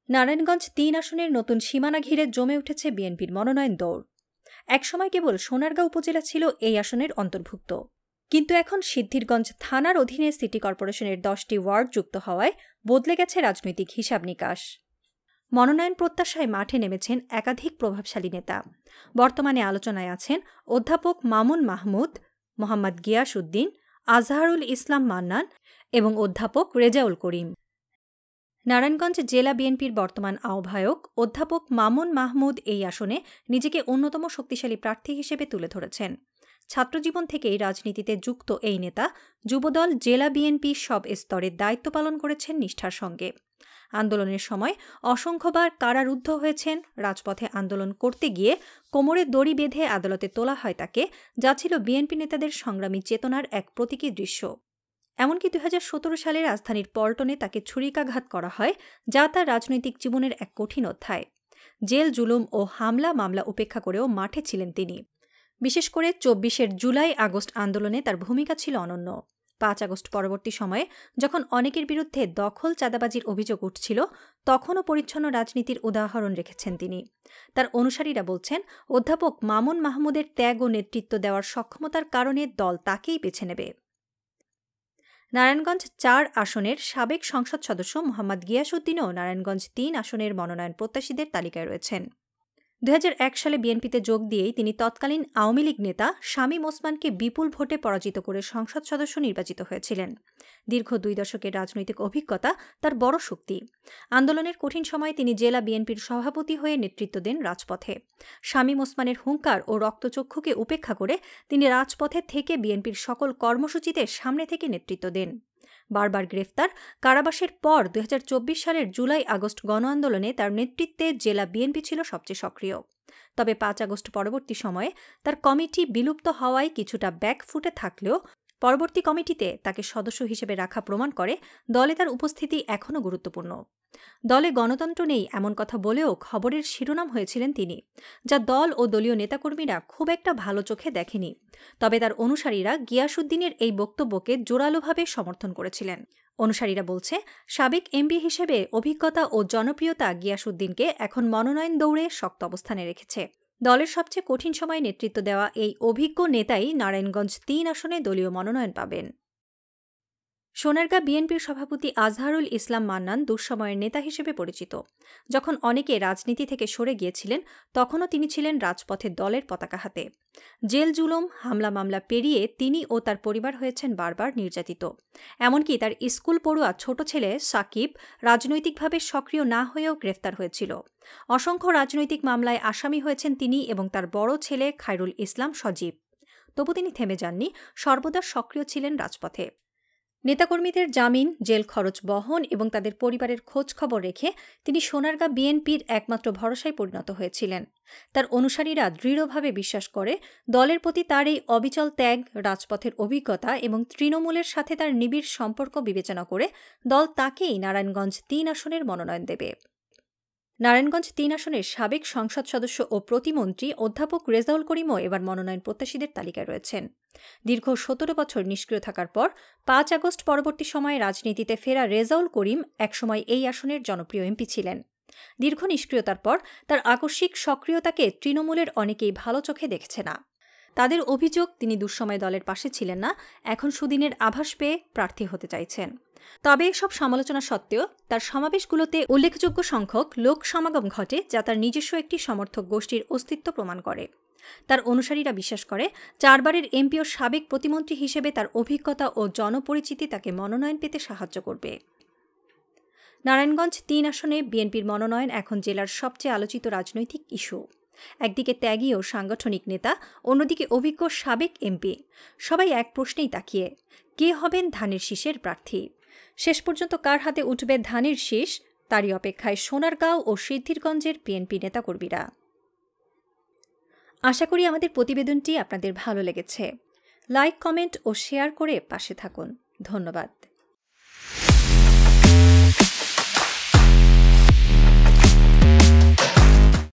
নারায়ণগঞ্জ ৩ আসনের নতুন সীমানা ঘিরে জমে উঠেছে বিএনপির মনোনয়ন দৌড়। একসময় কেবল সোনারগাঁও উপজেলা ছিল এই আসনের অন্তর্ভুক্ত, কিন্তু এখন সিদ্ধিরগঞ্জ থানার অধীনে সিটি কর্পোরেশনের 10টি ওয়ার্ড যুক্ত হওয়ায় বদলে গেছে রাজনৈতিক হিসাব নিকাশ। মনোনয়ন প্রত্যাশায় মাঠে নেমেছেন একাধিক প্রভাবশালী নেতা। বর্তমানে আলোচনায় আছেন অধ্যাপক মামুন মাহমুদ, মোহাম্মদ গিয়াস উদ্দিন, আজহারুল ইসলাম মান্নান এবং অধ্যাপক রেজাউল করিম। নারায়ণগঞ্জ জেলা বিএনপির বর্তমান আহ্বায়ক অধ্যাপক মামুন মাহমুদ এই আসনে নিজেকে অন্যতম শক্তিশালী প্রার্থী হিসেবে তুলে ধরেছেন। ছাত্রজীবন থেকেই রাজনীতিতে যুক্ত এই নেতা যুবদল জেলা বিএনপি সব স্তরে দায়িত্ব পালন করেছেন নিষ্ঠার সঙ্গে। আন্দোলনের সময় অসংখ্যবার কারারুদ্ধ হয়েছেন। রাজপথে আন্দোলন করতে গিয়ে কোমরে দড়ি বেঁধে আদালতে তোলা হয় তাকে, যা ছিল বিএনপি নেতাদের সংগ্রামী চেতনার এক প্রতীকী দৃশ্য। এমনকি 2017 সালে রাজধানীর পল্টনে তাকে ছুরিকাঘাত করা হয়, যা তার রাজনৈতিক জীবনের এক কঠিন অধ্যায়। জেল জুলুম ও হামলা মামলা উপেক্ষা করেও মাঠে ছিলেন তিনি। বিশেষ করে 24 জুলাই আগস্ট আন্দোলনে তার ভূমিকা ছিল অনন্য। 5 আগস্ট পরবর্তী সময়ে যখন অনেকের বিরুদ্ধে দখল চাঁদাবাজির অভিযোগ উঠছিল, তখনও পরিচ্ছন্ন রাজনীতির উদাহরণ রেখেছেন তিনি। তার অনুসারীরা বলছেন, অধ্যাপক মামুন মাহমুদের ত্যাগ ও নেতৃত্ব দেওয়ার সক্ষমতার কারণে দল তাকেই বেছে নেবে। নারায়ণগঞ্জ 4 আসনের সাবেক সংসদ সদস্য মোহাম্মদ গিয়াস উদ্দিনও নারায়ণগঞ্জ 3 আসনের মনোনয়ন প্রত্যাশীদের তালিকায় রয়েছেন। 2001 সালে বিএনপিতে যোগ দিয়েই তিনি তৎকালীন আওয়ামী লীগ নেতা শামীম ওসমানকে বিপুল ভোটে পরাজিত করে সংসদ সদস্য নির্বাচিত হয়েছিলেন। দীর্ঘ 2 দশকের রাজনৈতিক অভিজ্ঞতা তার বড় শক্তি। আন্দোলনের কঠিন সময়ে তিনি জেলা বিএনপির সভাপতি হয়ে নেতৃত্ব দেন রাজপথে। শামীম ওসমানের হুঙ্কার ও রক্তচক্ষুকে উপেক্ষা করে তিনি রাজপথে থেকে বিএনপির সকল কর্মসূচিতে সামনে থেকে নেতৃত্ব দেন। বারবার গ্রেফতার, কারাবাসের পর 2024 সালের জুলাই আগস্ট গণ আন্দোলনে তার নেতৃত্বে জেলা বিএনপি ছিল সবচেয়ে সক্রিয়। তবে 5 আগস্ট পরবর্তী সময়ে তার কমিটি বিলুপ্ত হওয়ায় কিছুটা ব্যাকফুটে থাকলেও পরবর্তী কমিটিতে তাকে সদস্য হিসেবে রাখা প্রমাণ করে দলে তার উপস্থিতি এখনও গুরুত্বপূর্ণ। দলে গণতন্ত্র নেই এমন কথা বলেও খবরের শিরোনাম হয়েছিলেন তিনি, যা দল ও দলীয় নেতাকর্মীরা খুব একটা ভালো চোখে দেখেনি। তবে তার অনুসারীরা গিয়াস উদ্দিনের এই বক্তব্যকে জোরালোভাবে সমর্থন করেছিলেন। অনুসারীরা বলছে, সাবেক এমপি হিসেবে অভিজ্ঞতা ও জনপ্রিয়তা গিয়াস উদ্দিনকে এখন মনোনয়ন দৌড়ে শক্ত অবস্থানে রেখেছে। দলের সবচেয়ে কঠিন সময়ে নেতৃত্ব দেওয়া এই অভিজ্ঞ নেতাই নারায়ণগঞ্জ 3 আসনে দলীয় মনোনয়ন পাবেন। সোনারগাঁ বিএনপির সভাপতি আজহারুল ইসলাম মান্নান দুঃসময়ের নেতা হিসেবে পরিচিত। যখন অনেকে রাজনীতি থেকে সরে গিয়েছিলেন, তখনও তিনি ছিলেন রাজপথে দলের পতাকা হাতে। জেল জুলুম, হামলা মামলা পেরিয়ে তিনি ও তার পরিবার হয়েছেন বারবার নির্যাতিত। এমনকি তার স্কুল পড়ুয়া ছোট ছেলে সাকিব রাজনৈতিকভাবে সক্রিয় না হয়েও গ্রেফতার হয়েছিল। অসংখ্য রাজনৈতিক মামলায় আসামি হয়েছেন তিনি এবং তার বড় ছেলে খায়রুল ইসলাম সজীব। তবু তিনি থেমে যাননি, সর্বদা সক্রিয় ছিলেন রাজপথে। নেতাকর্মীদের জামিন, জেল খরচ বহন এবং তাদের পরিবারের খোঁজ খবর রেখে তিনি সোনারগাঁ বিএনপির একমাত্র ভরসায় পরিণত হয়েছিলেন। তার অনুসারীরা দৃঢ়ভাবে বিশ্বাস করে, দলের প্রতি তার এই অবিচল ত্যাগ, রাজপথের অভিজ্ঞতা এবং তৃণমূলের সাথে তার নিবিড় সম্পর্ক বিবেচনা করে দল তাকেই নারায়ণগঞ্জ 3 আসনের মনোনয়ন দেবে। নারায়ণগঞ্জ 3 আসনের সাবেক সংসদ সদস্য ও প্রতিমন্ত্রী অধ্যাপক রেজাউল করিমও এবার মনোনয়ন প্রত্যাশীদের তালিকায় রয়েছেন। দীর্ঘ 17 বছর নিষ্ক্রিয় থাকার পর 5 আগস্ট পরবর্তী সময়ে রাজনীতিতে ফেরা রেজাউল করিম একসময় এই আসনের জনপ্রিয় এমপি ছিলেন। দীর্ঘ নিষ্ক্রিয়তার পর তার আকস্মিক সক্রিয়তাকে তৃণমূলের অনেকেই ভালো চোখে দেখছে না। তাদের অভিযোগ, তিনি দুঃসময়ে দলের পাশে ছিলেন না, এখন সুদিনের আভাস পেয়ে প্রার্থী হতে চাইছেন। তবে এসব সমালোচনা সত্ত্বেও তার সমাবেশগুলোতে উল্লেখযোগ্য সংখ্যক লোক সমাগম ঘটে, যা তার নিজস্ব একটি সমর্থক গোষ্ঠীর অস্তিত্ব প্রমাণ করে। তার অনুসারীরা বিশ্বাস করে, 4 বারের এমপি ও সাবেক প্রতিমন্ত্রী হিসেবে তার অভিজ্ঞতা ও জনপরিচিতি তাকে মনোনয়ন পেতে সাহায্য করবে। নারায়ণগঞ্জ 3 আসনে বিএনপির মনোনয়ন এখন জেলার সবচেয়ে আলোচিত রাজনৈতিক ইস্যু। একদিকে ত্যাগী ও সাংগঠনিক নেতা, অন্যদিকে অভিজ্ঞ সাবেক এমপি। সবাই এক প্রশ্নেই তাকিয়ে, কে হবেন ধানের শীষের প্রার্থী? শেষ পর্যন্ত কার হাতে উঠবে ধানের শীষ, তারই অপেক্ষায় সোনারগাঁও ও সিদ্ধিরগঞ্জের বিএনপি নেতাকর্মীরা। আশা করি আমাদের প্রতিবেদনটি আপনাদের ভালো লেগেছে। লাইক, কমেন্ট ও শেয়ার করে পাশে থাকুন। ধন্যবাদ।